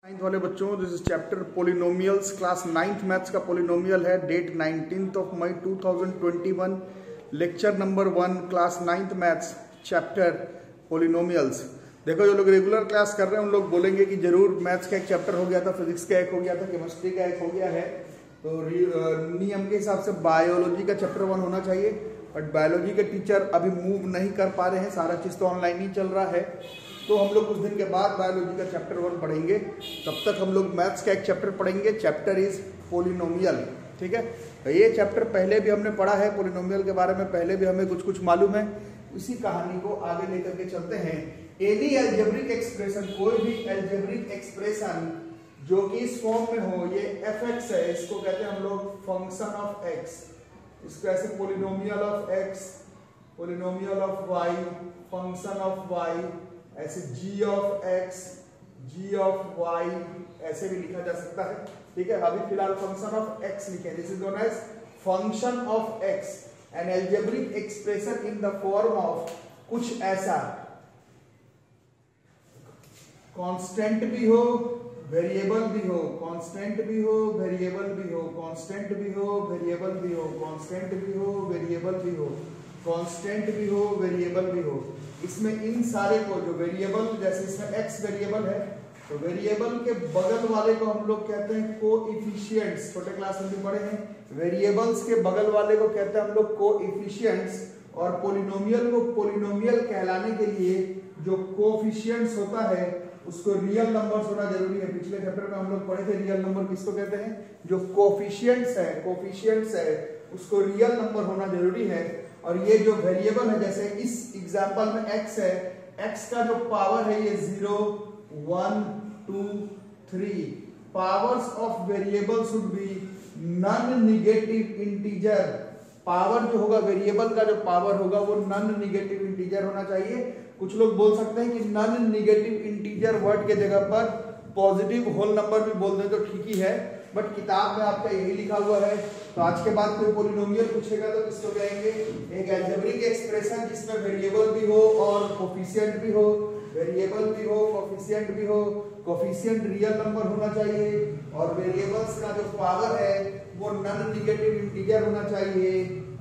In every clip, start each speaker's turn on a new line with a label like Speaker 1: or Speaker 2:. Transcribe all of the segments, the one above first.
Speaker 1: Ninth वाले बच्चों, this is chapter polynomials, class 9th maths का पोलिनोमियल है, डेट 19th मई 2021, lecture number 1, class 9th maths, chapter polynomials. देखो, जो लोग रेगुलर क्लास कर रहे हैं उन लोग बोलेंगे कि जरूर मैथ्स का एक चैप्टर हो गया था, फिजिक्स का एक हो गया था, केमिस्ट्री का एक हो गया है, तो नियम के हिसाब से बायोलॉजी का चैप्टर 1 होना चाहिए। बट बायोलॉजी के टीचर अभी मूव नहीं कर पा रहे हैं, सारा चीज़ तो ऑनलाइन ही चल रहा है, तो हम लोग कुछ दिन के बाद बायोलॉजी का चैप्टर 1 पढ़ेंगे। तब तक हम लोग मैथ्स का एक चैप्टर पढ़ेंगे, चैप्टर इज पोलिनोमियल। ठीक है, तो ये चैप्टर पहले भी हमने पढ़ा है, पोलिनोमियल के बारे में पहले भी हमें कुछ कुछ मालूम है। इसी कहानी को आगे लेकर के चलते हैं। एनी एल्जेब्रिक एक्सप्रेशन, कोई भी एल्जेब्रिक एक्सप्रेशन जो कि इस फॉर्म में हो, ये fx है, इसको कहते हैं हम लोग फंक्शन ऑफ x, इसको ऐसे polynomial of x, polynomial of y, function of y, ऐसे g of x, g of y, ऐसे भी लिखा जा सकता है। ठीक है, अभी फिलहाल फंक्शन ऑफ x लिखे, this is known as function of x, an algebraic expression in the form of कुछ ऐसा, कांस्टेंट भी हो, वेरिएबल भी हो, कांस्टेंट भी हो, वेरिएबल भी हो, कांस्टेंट भी हो, वेरिएबल भी हो, कांस्टेंट भी हो, वेरिएबल भी हो, कांस्टेंट भी हो, वेरिएबल भी हो। इसमें इन सारे को, जो वेरिएबल, जैसे इसमें x वेरिएबल है, तो वेरिएबल के बगल वाले को हम लोग कहते हैं कोएफिशिएंट्स, छोटे क्लास में भी पढ़े हैं। वेरिएबल्स के बगल वाले को कहते हैं हम लोग कोएफिशिएंट्स, और पोलिनोमियल को पोलिनोमियल कहलाने के लिए जो कोएफिशिएंट्स होता है उसको रियल नंबर्स होना जरूरी है। पिछले चैप्टर में हम लोग पढ़े थे रियल नंबर किसको कहते हैं, जो कोएफिशिएंट्स है उसको रियल नंबर होना जरूरी है। और ये जो वेरिएबल है, जैसे इस एग्जांपल में x है, x का जो पावर है ये 0, 1, 2, 3। Powers of variable should be non negative integer. Power जो होगा, वेरिएबल का जो पावर होगा वो नॉन नेगेटिव इंटीजर होना चाहिए। कुछ लोग बोल सकते हैं कि नॉन नेगेटिव इंटीजर वर्ड के जगह पर पॉजिटिव होल नंबर भी बोल दें तो ठीक ही है, बट किताब में आपका यही लिखा हुआ है। तो आज के बाद कोई पोलिनोमियल पूछेगा तो किसको कहेंगे, एक एल्जेब्रिक एक्सप्रेशन जिसमें वेरिएबल भी हो और कोफिशिएंट भी हो, वेरिएबल भी हो, कोफिशिएंट भी हो, कोफिशिएंट रियल नंबर होना चाहिए, और वेरिएबल्स का जो पावर है वो नॉन नेगेटिव इंटीजर होना चाहिए।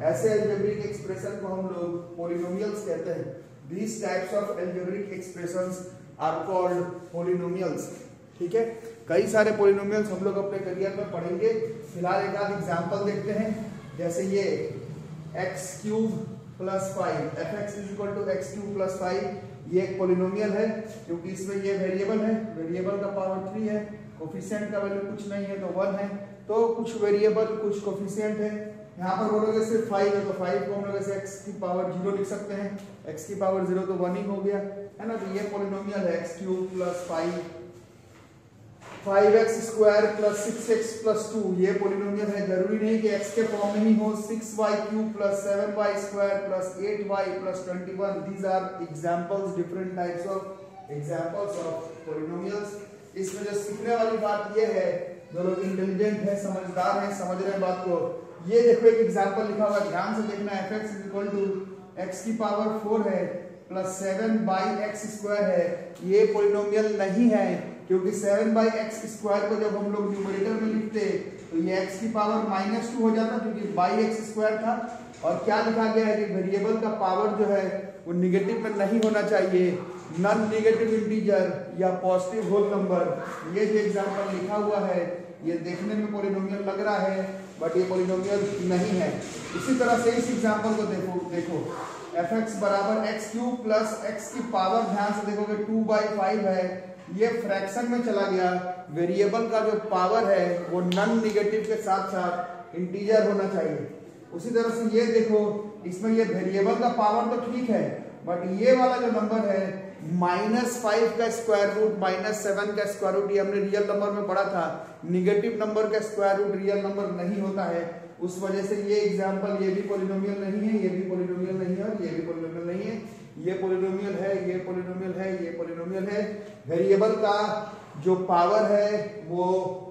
Speaker 1: ऐसे एल्जेब्रिक एक्सप्रेशन को हम लोग पोलिनोमियल्स कहते हैं। These types of algebraic expressions are called polynomials। ठीक है, कई सारे पोलिनोमियल्स हम लोग अपने करियर में पढ़ेंगे। फिलहाल एक आध एग्जांपल देखते हैं, जैसे ये x³ + 5, fx = x³ + 5, ये एक पोलिनोमियल है क्योंकि इसमें ये वेरिएबल है, वेरिएबल का पावर 3 है, कोफिशिएंट का वैल्यू कुछ नहीं है तो 1 है, तो कुछ वेरिएबल कुछ कोफिशिएंट है। यहाँ पर बोलोगे सिर्फ 5 है तो 5 को हम लोग ऐसे x की पावर 0 लिख सकते हैं, x की पावर 0 तो 1 ही हो गया है ना। तो ये पोलिनोमियल है x³ + 5, 5x² + 6x + 2, ये पोलिनोमियल है। जरूरी नहीं कि x के फॉर्म में ही हो, 6y³ + 7y² + 8y + 21, these are examples, different types of examples of polynomials। इसमें जो सीखने वाली बात ये है, जो लोग इंटेलिजेंट है, समझदार है, समझ रहे हैं बात को, ये देखो एक एग्जांपल लिखा हुआ है, ध्यान से देखना। fx = x की पावर 4 है + 7/x² है। ये पोलिनोमियल नहीं है क्योंकि 7/x² को जब हम लोग न्यूमरेटर में लिखते तो ये x की पावर -2 हो जाता क्योंकि x² था। और क्या लिखा गया है कि वेरिएबल का पावर जो है वो निगेटिव में नहीं होना चाहिए, नॉन नेगेटिव इंटीजर या पॉजिटिव होल नंबर। ये जो एग्जांपल लिखा हुआ है ये देखने में पोलिनोमियल लग रहा है बट ये पोलिनोमियल नहीं है। इसी तरह से इस एग्जांपल को देखो fx = x³ + x की पावर, ध्यान से देखोगे 2/5 है, ये फ्रैक्शन में चला गया। वेरिएबल का जो पावर है वो नॉन नेगेटिव के साथ साथ इंटीजर होना चाहिए। उसी तरह से ये देखो, इसमें ये वेरिएबल का पावर तो ठीक है बट ये वाला जो नंबर है -5 का स्क्वायर रूट, -7 का स्क्वायर रूट, ये हमने रियल नंबर में पढ़ा था, निगेटिव नंबर का स्क्वायर रूट रियल नंबर नहीं होता है। उस वजह से ये एग्जांपल, ये भी पोलिनोमियल नहीं है, ये भी पोलिनोमियल नहीं है, और ये भी पोलिनोमियल नहीं है। ये पोलिनोमियल है, ये पोलिनोमियल है, ये पोलिनोमियल है। वेरिएबल का जो पावर है वो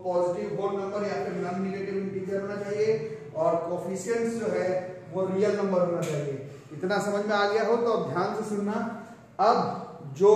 Speaker 1: पॉजिटिव होल नंबर या फिर नॉन नेगेटिव इंटीजर होना चाहिए, और कोफिशिएंट्स जो है वो रियल नंबर होना चाहिए। इतना समझ में आ गया हो तो अब ध्यान से सुनना। अब जो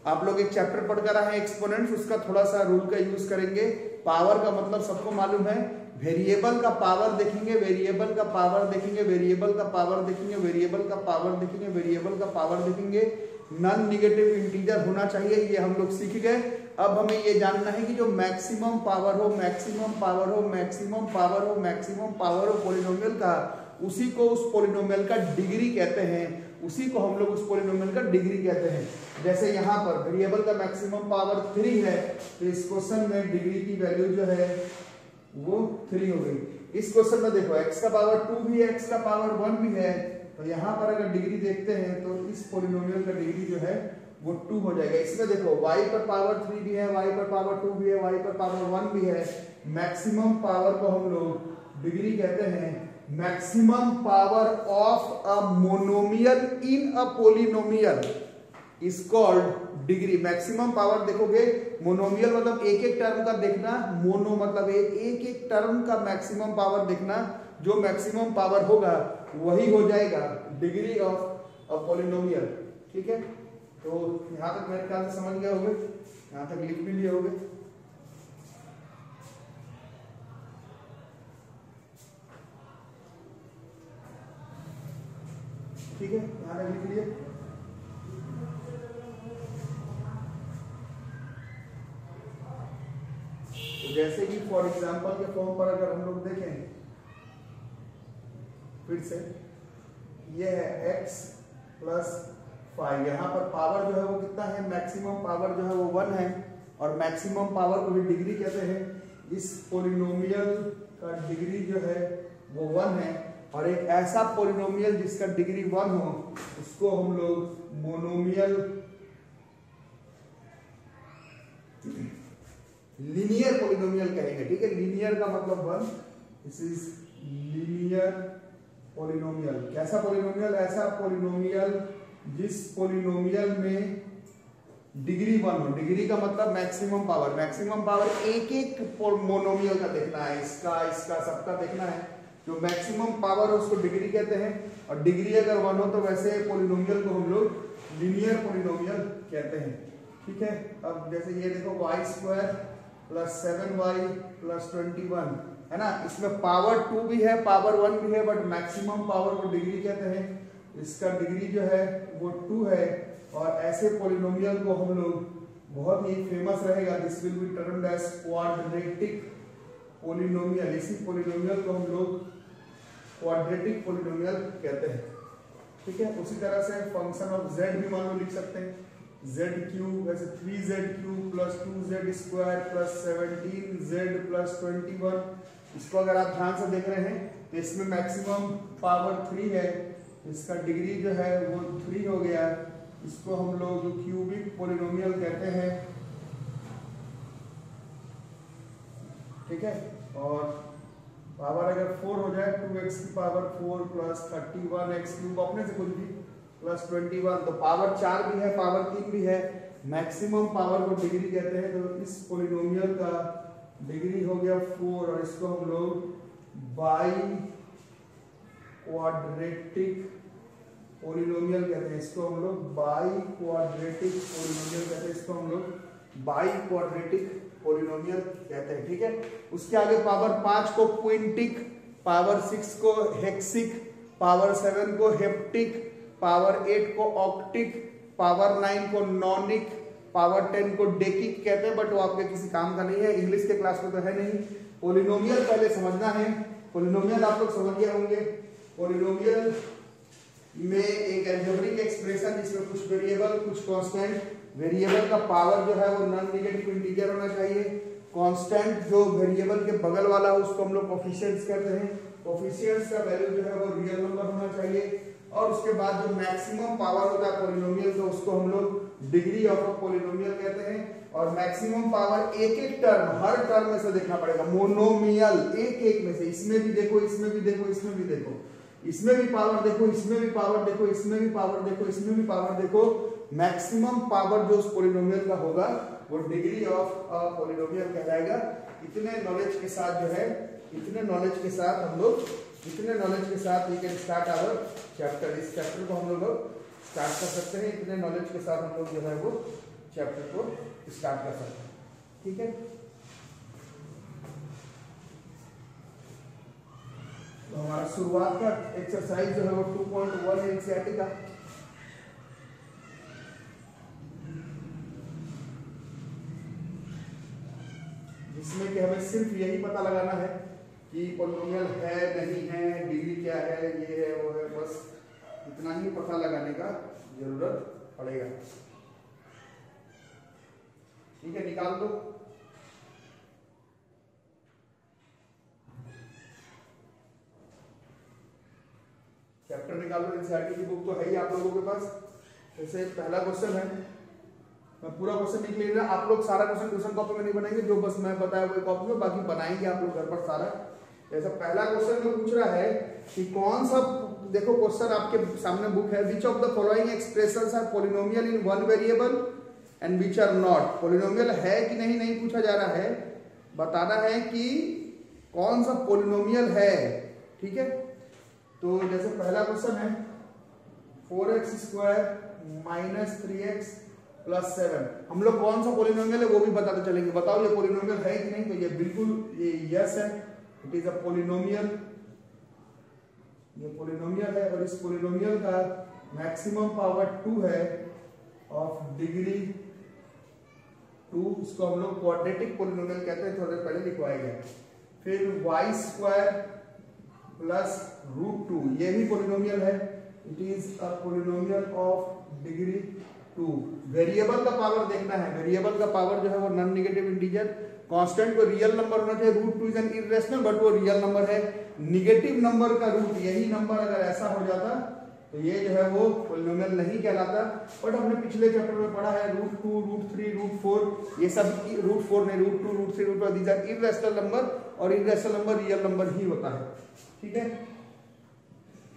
Speaker 1: आप लोग एक चैप्टर पढ़कर आए हैं एक्सपोनेंट्स, उसका थोड़ा सा रूल का यूज करेंगे। पावर का मतलब सबको मालूम है, वेरिएबल का पावर देखेंगे, वेरिएबल का पावर देखेंगे, वेरिएबल का पावर देखेंगे, वेरिएबल का पावर देखेंगे, वेरिएबल का पावर देखेंगे। नॉन निगेटिव इंटीजर होना चाहिए, ये हम लोग सीख गए। अब हमें ये जानना है कि जो मैक्सिमम पावर हो, मैक्सिमम पावर हो, मैक्सिमम पावर हो, मैक्सिमम पावर हो पॉलिनोमियल का, उसी को उस पॉलिनोमियल का डिग्री कहते हैं, उसी को हम लोग उस पॉलिनोमियल का डिग्री कहते हैं। जैसे यहाँ पर वेरिएबल का मैक्सिमम पावर 3 है, तो इस क्वेश्चन में डिग्री की वैल्यू जो है वो 3 हो गई। इस क्वेश्चन में देखो x का पावर 2 भी है, x का पावर 1 भी है, तो यहाँ पर अगर डिग्री देखते हैं तो इस पॉलिनोमियल का डिग्री जो है वो 2 हो जाएगा। इसमें देखो y पर पावर 3 भी है, y पर पावर 2 भी है, y पर पावर 1 भी है। मैक्सिमम पावर को हम लोग डिग्री कहते हैं। Maximum power of a monomial in a polynomial is called degree. Maximum power देखोगे, मोनोमियल मतलब एक एक टर्म का देखना, मोनो मतलब एक एक टर्म का मैक्सिमम पावर देखना, जो मैक्सिमम पावर होगा वही हो जाएगा डिग्री ऑफ अ पॉलिनोमियल। ठीक है, तो यहां तक मेरे ख्याल से समझ गए होंगे, यहां तक लिख भी लिए होंगे। ठीक है, यहां तक लिख लिए। तो जैसे कि फॉर एग्जांपल के फॉर्म पर अगर हम लोग देखें, फिर से ये है x प्लस 5, यहाँ पर पावर जो है वो कितना है, मैक्सिमम पावर जो है वो 1 है, और मैक्सिमम पावर को भी डिग्री कहते हैं। इस पॉलिनोमियल का डिग्री जो है वो 1 है, और एक ऐसा पॉलिनोमियल जिसका डिग्री 1 हो उसको हम लोग मोनोमियल लीनियर पॉलिनोमियल कहेंगे। ठीक है, लीनियर का मतलब 1, दिस इज लीनियर पॉलिनोमियल। कैसा पॉलिनोमियल? ऐसा पॉलिनोमियल जिस पॉलिनोमियल में डिग्री 1 हो। डिग्री का मतलब मैक्सिमम पावर, मैक्सिमम पावर एक एक मोनोमियल का देखना है, इसका इसका सबका देखना है। जो मैक्सिमम पावर है उसको डिग्री कहते हैं, और डिग्री अगर 1 हो तो वैसे पॉलिनोमियल को हम लोग लीनियर पॉलिनोमियल कहते हैं। ठीक है, अब जैसे ये देखो y² प्लस 7y प्लस 21 है ना, इसमें पावर 2 भी है, पावर 1 भी है, बट मैक्सिमम पावर को डिग्री कहते हैं। इसका डिग्री जो है वो 2 है, और ऐसे पॉलिनोमियल को हम लोग बहुत ही फेमस रहेगा, this will be termed as quadratic polynomial. इसी पॉलिनोमियल को हम लोग क्वाड्रेटिक पॉलिनोमियल कहते हैं। ठीक है, उसी तरह से फंक्शन ऑफ z भी मान लो लिख सकते हैं, z³ वैसे 3z³ plus 2z² plus 17z plus 21। इसको अगर आप ध्यान से देख रहे हैं तो इसमें मैक्सिमम पावर 3 है, इसका डिग्री जो है वो 3 हो गया। इसको हम लोग क्यूबिक पॉलिनोमियल कहते हैं। ठीक है, और पावर अगर 4 हो जाए, 2x की पावर 4 प्लस 31x³ अपने से कुछ भी प्लस 21, तो पावर 4 भी है, पावर 3 भी है। मैक्सिमम पावर को डिग्री कहते हैं, तो इस पॉलिनोमियल का डिग्री हो गया 4, और इसको हम लोग बाई क्वाड्रेटिक पॉलिनोमियल कहते हैं। इसको हम लोग बाई क्वाड्रेटिक पॉलिनोमियल कहते हैं, इसको हम लोग बाई क्वाड्रेटिक पॉलिनोमियल कहते हैं। ठीक है, उसके आगे पावर 5 को क्विंटिक, पावर 6 को हेक्सिक, पावर 7 को हेप्टिक, पावर 8 को ऑक्टिक, पावर 9 को नॉनिक, पावर 10 को डेकिक कहते हैं, बट वो आपके किसी काम का नहीं है, इंग्लिश के क्लास में तो है नहीं। पॉलिनोमियल पहले समझना है। पॉलिनोमियल आप लोग समझ गए होंगे। पॉलिनोमियल में एक अलजेब्रिक एक्सप्रेशन जिसमें कुछ वेरिएबल कुछ कांस्टेंट, वेरिएबल का पावर जो है वो नॉन नेगेटिव इंटीजर होना चाहिए। कांस्टेंट जो वेरिएबल के बगल वाला हो उसको हम लोग कोफिशिएंट्स कहते हैं। कोफिशिएंट्स का वैल्यू जो है वो रियल नंबर होना चाहिए। और उसके बाद जो मैक्सिमम पावर होता है पॉलिनोमियल का, उसको हम लोग डिग्री ऑफ अ पॉलिनोमियल कहते हैं। और मैक्सिमम पावर एक एक टर्म, हर टर्म में से देखना पड़ेगा, मोनोमियल एक एक में से, इसमें भी देखो, इसमें भी देखो, इसमें भी देखो, इसमें भी पावर देखो, इसमें भी पावर देखो, इसमें भी पावर देखो, इसमें भी पावर देखो। मैक्सिमम पावर जो उस पॉलिनोमियल का होगा वो डिग्री ऑफ अ पॉलिनोमियल कहलाएगा। इतने नॉलेज के साथ जो है, इतने नॉलेज के साथ हम लोग, इतने नॉलेज के साथ we can start our chapter. इस चैप्टर को हम लोग स्टार्ट कर सकते हैं। इतने नॉलेज के साथ हम लोग जो है वो चैप्टर को स्टार्ट कर सकते हैं। ठीक है, तो हमारा शुरुआत का एक्सरसाइज जो है वो 2.1 है एनसीईआरटी का। जिसमें कि हमें सिर्फ यही पता लगाना है कि पॉलिनोमियल है नहीं है, डिग्री क्या है, ये है वो है, बस इतना ही पता लगाने का जरूरत पड़ेगा। ठीक है, निकाल दो। चैप्टर निकाल दो, एनसीईआरटी की बुक तो है ही आप लोगों के पास। जैसे पहला क्वेश्चन है, मैं पूरा क्वेश्चन नहीं लिख रहा, आप लोग सारा क्वेश्चन ट्यूशन कॉपी में नहीं बनाएंगे, जो बस मैं बताया वही कॉपी में, बाकी बनाएंगे आप लोग घर पर सारा। जैसा पहला क्वेश्चन में पूछ रहा है कि कौन सा, देखो क्वेश्चन आपके सामने बुक है, which of the following expressions are polynomial in one variable and which are not. Polynomial है कि नहीं, नहीं पूछा जा रहा है, बताना है कि कौन सा पॉलिनोमियल है। ठीक है, तो जैसे पहला क्वेश्चन है 4x² माइनस 3x प्लस 7, हम लोग कौन सा पॉलिनोमियल है वो भी बताते चलेंगे। बताओ ये पॉलिनोमियल है कि नहीं, तो ये बिल्कुल ये यस है, इट इज अ पॉलिनोमियल, ये पॉलिनोमियल है। और इस पॉलिनोमियल का मैक्सिमम पावर 2 है ऑफ डिग्री 2, इसको हम लोग क्वाड्रेटिक पॉलिनोमियल कहते हैं, थोड़े पहले लिखवाया गया। फिर y² प्लस √2, ये भी पॉलिनोमियल है, it is a polynomial of degree 2। Variable का पावर देखना है, वेरिएबल का पावर जो है वो नॉन नेगेटिव इंटीजर, कांस्टेंट को रियल नंबर होना चाहिए, √2 इज एन इरेशनल बट वो रियल नंबर है। नेगेटिव नंबर का रूट, यही नंबर अगर ऐसा हो जाता तो ये जो है वो पॉलिनोमियल नहीं कहलाता। बट हमने पिछले चैप्टर में पढ़ा है √2, √3, √4, ये सब √4 नहीं, √2, √3, √4 दीज आर इरेशनल नंबर, और इरेशनल नंबर रियल नंबर ही होता है। ठीक है,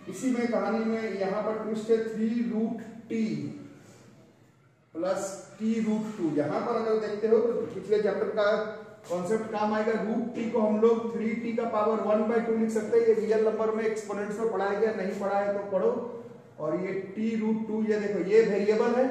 Speaker 1: इसी में कहानी में यहाँ पर ट्विस्ट है 3√t प्लस t√2। यहाँ पर अगर देखते हो तो पिछले चैप्टर का कॉन्सेप्ट काम आएगा। √t को हम लोग 3t का पावर 1/2 लिख सकते हैं, ये रियल नंबर में एक्सपोनेंट्स में पढ़ाया गया, नहीं पढ़ा है तो पढ़ो। और ये t√2, ये देखो ये वेरिएबल है,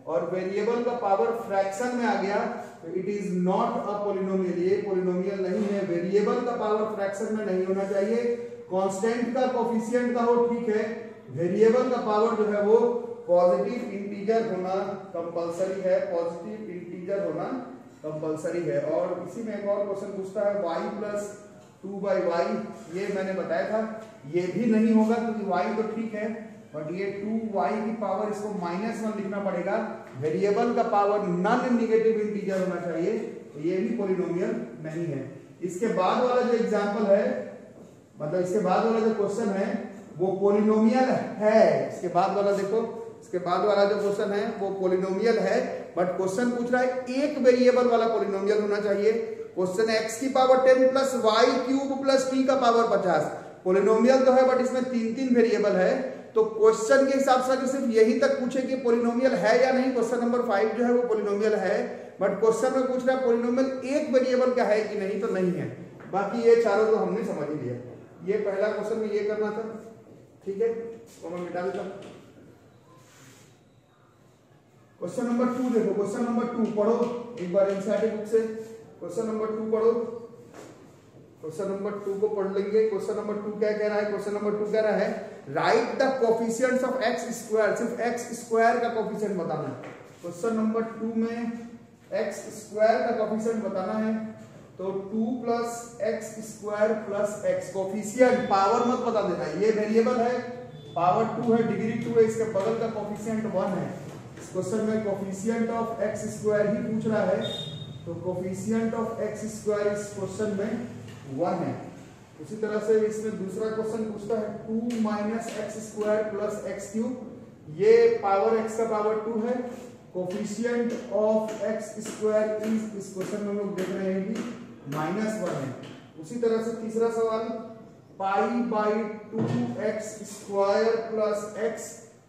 Speaker 1: और वेरिएबल का पावर फ्रैक्शन में आ गया तो it is not a polynomial, ये पॉलिनोमियल नहीं है। वेरिएबल का पावर फ्रैक्शन में नहीं होना चाहिए, कांस्टेंट का कोफिशिएंट का हो ठीक है, वेरिएबल का पावर जो है वो पॉजिटिव इंटीजर होना कंपलसरी है, पॉजिटिव इंटीजर होना कंपलसरी है। और इसी में एक और क्वेश्चन पूछता है y प्लस 2/y, ये मैंने बताया था, ये भी नहीं होगा क्योंकि y तो ठीक है, बट ये 2y की पावर इसको -1 लिखना पड़ेगा। वेरिएबल का पावर नॉन नेगेटिव इंटीजर होना चाहिए, तो ये भी पॉलिनोमियल नहीं है। इसके बाद वाला जो एग्जांपल है, मतलब इसके बाद वाला जो क्वेश्चन है वो पॉलिनोमियल है। इसके बाद वाला देखो, इसके बाद वाला जो क्वेश्चन है वो पॉलिनोमियल है, बट क्वेश्चन पूछ रहा है एक वेरिएबल वाला पॉलिनोमियल होना चाहिए। क्वेश्चन है x की power 10 plus y³ plus t का पावर 50। पॉलिनोमियल तो है बट इसमें 3 वेरिएबल है, तो क्वेश्चन के हिसाब से सिर्फ यही तक पूछे कि पॉलिनोमियल है या नहीं। क्वेश्चन नंबर 5 जो है वो पॉलिनोमियल है, बट क्वेश्चन में पूछ रहा है पॉलिनोमियल एक वेरिएबल का है कि नहीं, तो नहीं है। बाकी ये चारों तो हमने समझ ही लिया। ये पहला क्वेश्चन में ये करना था, ठीक है, तो मैं मिटा देता हूं। क्वेश्चन नंबर 2 देखो, क्वेश्चन नंबर 2 पढ़ो एक बार एनसीईआरटी बुक से। क्वेश्चन नंबर 2 पढ़ो, क्वेश्चन नंबर 2 को पढ़ लेंगे। क्वेश्चन नंबर 2 क्या कह रहा है? क्वेश्चन नंबर 2 कह रहा है right the coefficients of x², सिर्फ x² का कोफिशिएंट बताना है। क्वेश्चन नंबर 2 में x² का कोफिशिएंट बताना है, तो 2 plus x² plus x, coefficient power मत बता देना, ये वेरिएबल है, पावर 2 है, डिग्री 2 है, इसके बगल का कोफिशिएंट 1 है। इस क्वेश्चन में कोफिशिएंट ऑफ x² ही पूछ रहा है, तो कोफिशिएंट ऑफ x² इस क्वेश्चन में 1 है। उसी तरह से इसमें दूसरा क्वेश्चन पूछता है 2 माइनस x² प्लस x³, ये पावर x का पावर 2 है, कोफिशिएंट ऑफ x² इज, इस क्वेश्चन में हम लोग देख रहे हैं कि -1 है। उसी तरह से तीसरा सवाल π/2x² प्लस x,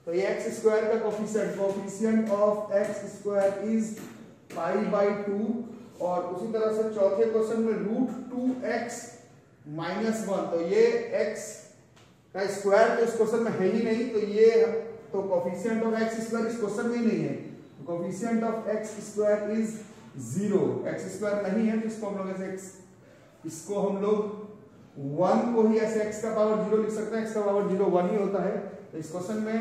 Speaker 1: तो ये x² का कोफिशिएंट ऑफ x² इज π/2। और उसी तरह से चौथे क्वेश्चन में √2x -1, तो ये x का स्क्वायर तो इस क्वेश्चन में है ही नहीं, तो ये तो कोफिशिएंट ऑफ x² इस क्वेश्चन में ही नहीं है। Coefficient of x square is 0, x square नहीं है तो इसको हम लोग ऐसे इसको हम लोग 1 को ही ऐसे x का पावर 0 लिख सकते हैं, x का पावर 0 1 ही होता है। तो इस क्वेश्चन में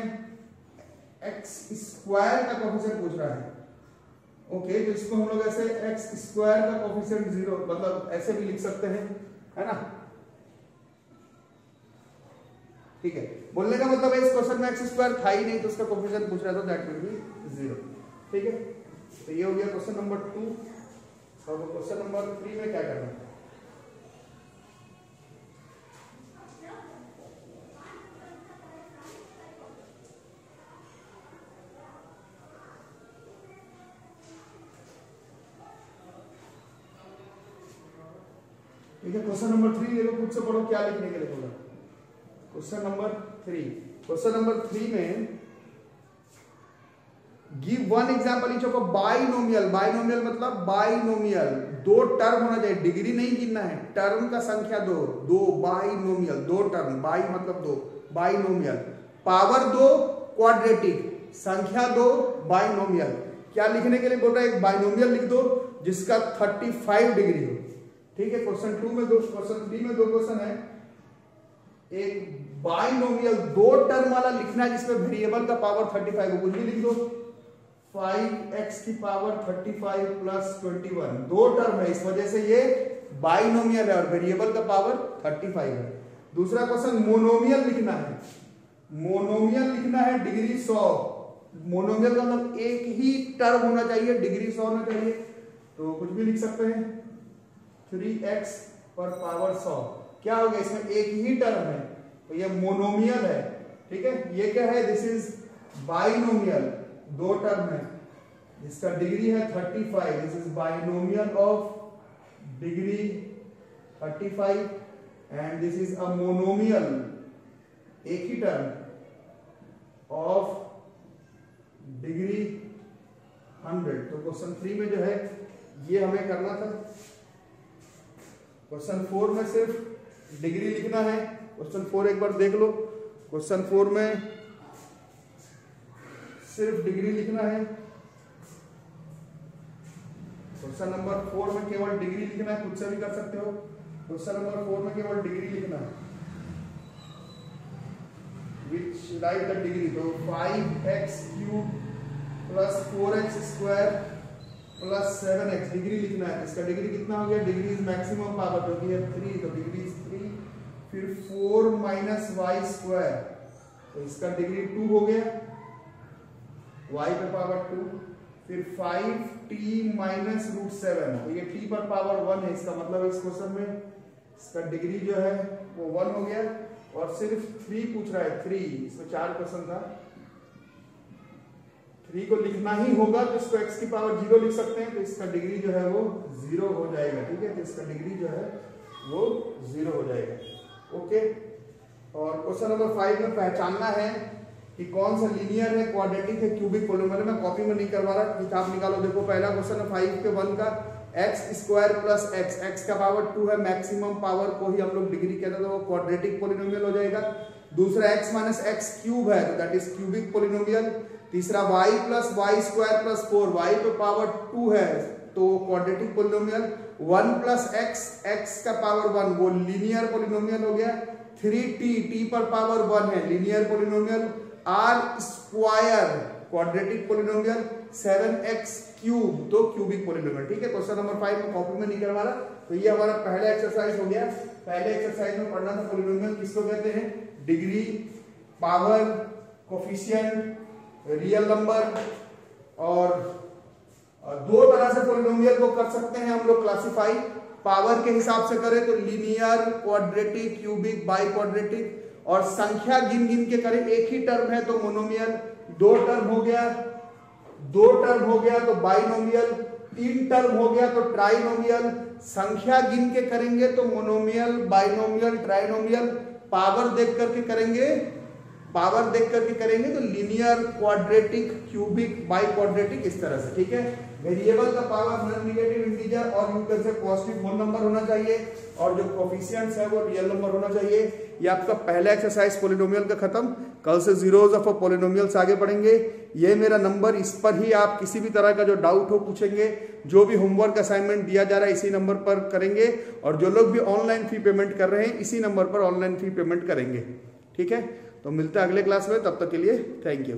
Speaker 1: x स्क्वायर का कोफिशिएंट पूछ रहा है। ओके, तो इसको हम लोग ऐसे x स्क्वायर का कोफिशिएंट 0 मतलब ऐसे भी लिख सकते हैं, है ना। ठीक है, बोलने का मतलब है इस क्वेश्चन में x स्क्वायर था ही नहीं तो उसका कोफिशिएंट पूछ रहा था, दैट विल बी 0। ठीक है, तो ये हो गया क्वेश्चन नंबर 2। और क्वेश्चन नंबर 3 में क्या करना है? ठीक है, क्वेश्चन नंबर 3 देखो, खुद से पढ़ो क्या लिखने के लिए बोला। क्वेश्चन नंबर 3 में give one example each of a binomial. Binomial मतलब बाइनोमियल, दो टर्म होना चाहिए, डिग्री नहीं गिनना है, टर्म का संख्या दो बाइनोमियल, दो टर्म, बाई मतलब दो, बाइनोमियल, पावर 2 क्वाड्रेटिक, संख्या 2 बाइनोमियल। क्या लिखने के लिए बोल रहा है? एक बाइनोमियल लिख दो जिसका 35 डिग्री हो। ठीक है, क्वेश्चन 3 में दो क्वेश्चन है। एक बाइनोमियल दो टर्म वाला लिखना है जिसमें वेरिएबल का पावर 35 हो, कुछ भी लिख दो। 5x की पावर 35 प्लस 21, दो टर्म है, इस वजह से ये बाइनोमियल है और वेरिएबल का पावर 35 है। दूसरा क्वेश्चन मोनोमियल लिखना है। मोनोमियल लिखना है डिग्री 100। मोनोमियल का मतलब एक ही टर्म होना चाहिए, डिग्री 100 होना चाहिए, तो कुछ भी लिख सकते हैं। 3x पर पावर 100 क्या हो गया? इसमें एक ही टर्म है तो ये मोनोमियल है। ठीक है, ये क्या है? दिस इज बाइनोमियल, दो टर्म है, इसका डिग्री है 35। This is binomial of degree 35 and this is a monomial, एक ही टर्म ऑफ डिग्री 100। तो क्वेश्चन 3 में जो है ये हमें करना था। क्वेश्चन 4 में सिर्फ डिग्री लिखना है। क्वेश्चन 4 एक बार देख लो। क्वेश्चन 4 में सिर्फ डिग्री लिखना है। क्वेश्चन नंबर 4 में केवल डिग्री लिखना है, खुद से भी कर सकते हो। क्वेश्चन नंबर 4 में केवल डिग्री लिखना है, विच राइट द डिग्री। तो 5x³ plus 4x² plus 7x degree लिखना है। इसका डिग्री कितना हो गया? डिग्री इज मैक्सिमम पावर जो कि है 3, तो डिग्री इज 3। फिर 4 माइनस y², तो इसका डिग्री 2 हो गया, y पे पावर 2। फिर 5t माइनस √7, तो ये t पर पावर 1 है, इसका मतलब इस क्वेश्चन में इसका डिग्री जो है वो 1 हो गया। और सिर्फ 3 पूछ रहा है, 3, इसमें 4 क्वेश्चन था, 3 को लिखना ही होगा तो इसको x की पावर 0 लिख सकते हैं, तो इसका डिग्री जो है वो 0 हो जाएगा। ठीक है, तो इसका डिग्री जो है वो 0 हो जाएगा। ओके, और क्वेश्चन नंबर 5 में पहचानना है कि कौन सा लीनियर है, क्वाड्रेटिक है, क्यूबिक पॉलिनोमियल। मैं कॉपी में नहीं करवा रहा, किताब निकालो। देखो पहला क्वेश्चन है 5 के 1 का, x² प्लस x का पावर 2 है, मैक्सिमम पावर को ही हम लोग डिग्री कहते हैं, तो वो क्वाड्रेटिक पॉलिनोमियल हो जाएगा। दूसरा x माइनस x³ है, तो दैट इज क्यूबिक पॉलिनोमियल। तीसरा y plus y² plus 4, y पे पावर 2 है, तो क्वाड्रेटिक पॉलिनोमियल। 1 प्लस x का पावर 1, वो लीनियर पॉलिनोमियल हो गया। 3t, t पर पावर 1 है, linear polynomial. r² quadratic polynomial. 7x³, तो क्यूबिक पॉलिनोमियल। ठीक है, क्वेश्चन नंबर 5 में कॉपी में नहीं करवा रहा। तो ये हमारा पहला एक्सरसाइज हो गया। पहले एक्सरसाइज में पढ़ना था पॉलिनोमियल किसको कहते हैं, degree, power, coefficient, real number. और दो तरह से पॉलिनोमियल को कर सकते हैं हम लोग क्लासिफाई। पावर के हिसाब से करें तो linear, quadratic, cubic, by quadratic. और संख्या गिन गिन के करें, एक ही टर्म है तो मोनोमियल, दो टर्म हो गया तो बाइनोमियल, 3 टर्म हो गया तो ट्राइनोमियल। संख्या गिन के करेंगे तो मोनोमियल, बाइनोमियल, ट्राइनोमियल। पावर देख करके करेंगे तो linear, quadratic, cubic, biquadratic, इस तरह से। ठीक है, वेरिएबल का पावर नॉन नेगेटिव इंटीजर और you can say positive whole number होना चाहिए और जो कोफिशिएंट्स है वो रियल नंबर होना चाहिए। ये आपका पहला एक्सरसाइज पॉलिनोमियल का खत्म। कल से जीरोज ऑफ पॉलिनोमियल्स आगे बढ़ेंगे। ये मेरा नंबर, इस पर ही आप किसी भी तरह का जो डाउट हो पूछेंगे। जो भी होमवर्क असाइनमेंट दिया जा रहा है इसी नंबर पर करेंगे और जो लोग भी ऑनलाइन फी पेमेंट कर रहे हैं इसी नंबर पर ऑनलाइन फी पेमेंट करेंगे। ठीक है, तो मिलते हैं अगले क्लास में, तब तक के लिए थैंक यू।